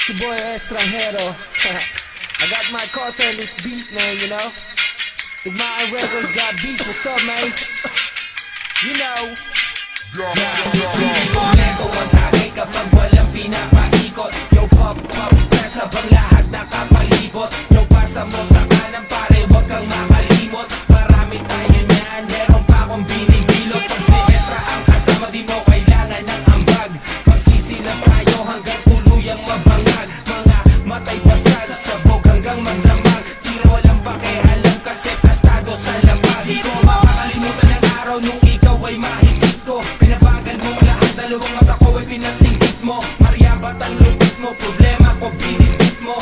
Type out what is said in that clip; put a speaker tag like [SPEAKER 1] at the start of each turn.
[SPEAKER 1] It's your boy Estranjero. I got my cosa in this beat, man, you know. If my records got beat, what's up, man? You know.
[SPEAKER 2] Hindi ko nego ang sakay kapag walang pinapaikot. Yo, pop, press habang lahat nakapalibot. Yo, pasa mo sa kanan pare, wag kang makalimot. Marami tayo niyan, meron pa akong binibilot. Pag si Estra ang kasama, di mo kailangan ng ambag. Magsisilang tayo hanggang tuluyang mabangag. Mga matay basal, sabog hanggang magdamag. Tira walang pakialam kasi plastado sa labag. Di ko makakalimutan ang araw nung ikaw ay mahigit ko. Pinabagal mong lahat, dalawang mata ko ay pinasinggit mo. Mariabat ang lupit mo, problema ko binibit mo.